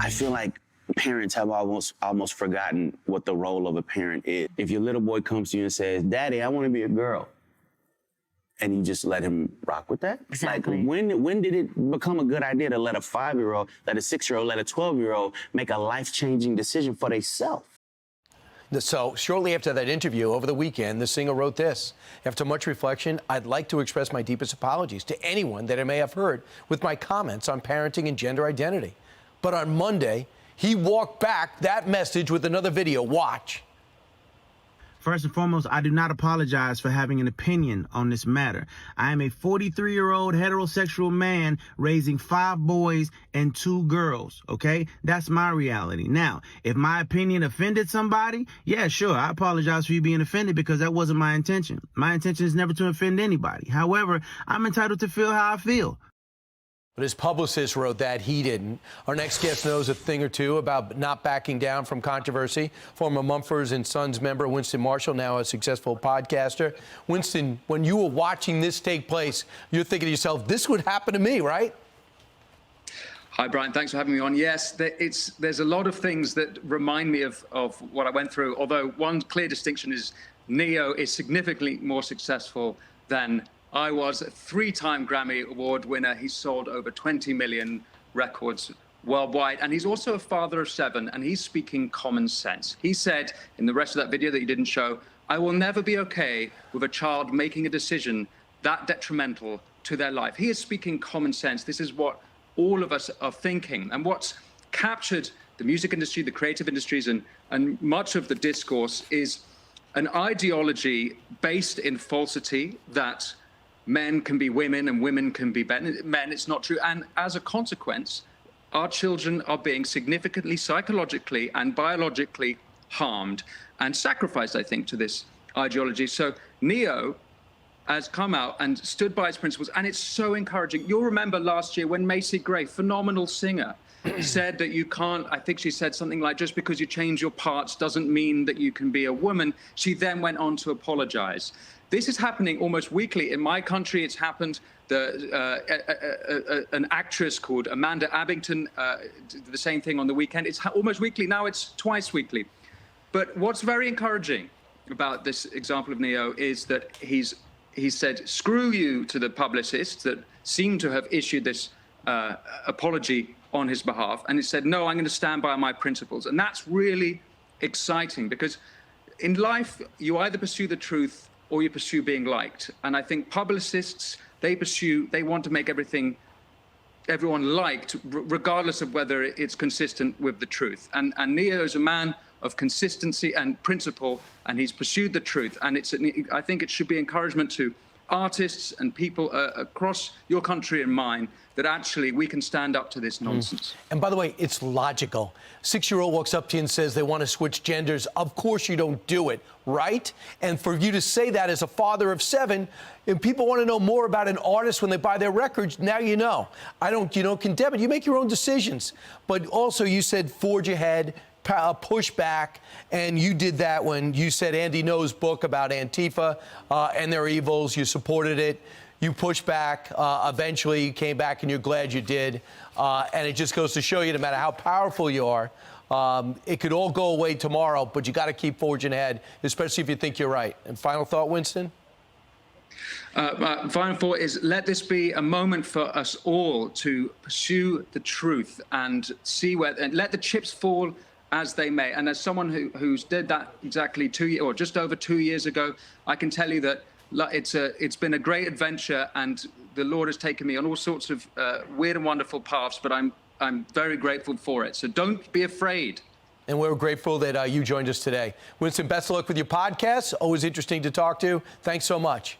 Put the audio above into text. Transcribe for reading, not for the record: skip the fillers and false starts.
I feel like parents have almost forgotten what the role of a parent is. If your little boy comes to you and says, "Daddy, I want to be a girl," and you just let him rock with that? Exactly. Like, when did it become a good idea to let a 5-year-old, let a 6-year-old, let a 12-year-old make a life-changing decision for themselves? So shortly after that interview over the weekend, the singer wrote this: "After much reflection, I'd like to express my deepest apologies to anyone that I may have hurt with my comments on parenting and gender identity." But on Monday, he walked back that message with another video. Watch. First and foremost, I do not apologize for having an opinion on this matter. I am a 43-year-old heterosexual man raising 5 boys and 2 girls, okay? That's my reality. Now, if my opinion offended somebody, yeah, sure, I apologize for you being offended because that wasn't my intention. My intention is never to offend anybody. However, I'm entitled to feel how I feel. But his publicist wrote that, he didn't. Our next guest knows a thing or two about not backing down from controversy. Former Mumford & Sons member Winston Marshall, now a successful podcaster. Winston, when you were watching this take place, you're thinking to yourself, this would happen to me, right? Hi, Brian. Thanks for having me on. Yes, there's a lot of things that remind me of what I went through, although one clear distinction is Ne-Yo is significantly more successful than I was. A 3-time Grammy Award winner. He sold over 20 million records worldwide. And he's also a father of 7, and he's speaking common sense. He said in the rest of that video that you didn't show, "I will never be okay with a child making a decision that detrimental to their life." He is speaking common sense. This is what all of us are thinking. And what's captured the music industry, the creative industries, and much of the discourse is an ideology based in falsity that men can be women and women can be men. It's not true. And as a consequence, our children are being significantly psychologically and biologically harmed and sacrificed, I think, to this ideology. So Ne-Yo has come out and stood by his principles, and it's so encouraging. You'll remember last year when Macy Gray, phenomenal singer, said that you can't, I think she said something like, just because you change your parts doesn't mean that you can be a woman. She then went on to apologize. This is happening almost weekly. In my country, it's happened. An actress called Amanda Abington did the same thing on the weekend. It's almost weekly. Now it's twice weekly. But what's very encouraging about this example of Ne-Yo is that he said, screw you to the publicists that seem to have issued this apology on his behalf. And he said, no, I'm going to stand by my principles. And that's really exciting because in life, you either pursue the truth or you pursue being liked. And I think publicists, they want to make everyone liked, regardless of whether it's consistent with the truth. And Ne-Yo is a man of consistency and principle, and he's pursued the truth. And I think it should be encouragement to artists and people across your country and mine that actually we can stand up to this nonsense. And by the way, it's logical. 6-year-old walks up to you and says they want to switch genders. Of course you don't do it, right? And for you to say that as a father of 7, if people want to know more about an artist when they buy their records, now you know. You don't condemn it. You make your own decisions. But also you said forge ahead, push back, and you did that when you said Andy Ngo's book about Antifa and their evils. You supported it. You pushed back. Eventually, you came back, and you're glad you did. And it just goes to show you, no matter how powerful you are, it could all go away tomorrow, but you got to keep forging ahead, especially if you think you're right. And final thought, Winston? Final thought is, let this be a moment for us all to pursue the truth and see and let the chips fall as they may. And as someone who's did that exactly just over 2 years ago, I can tell you that it's been a great adventure, and the Lord has taken me on all sorts of weird and wonderful paths, but I'm very grateful for it. So don't be afraid. And we're grateful that you joined us today. Winston, best of luck with your podcast. Always interesting to talk to. Thanks so much.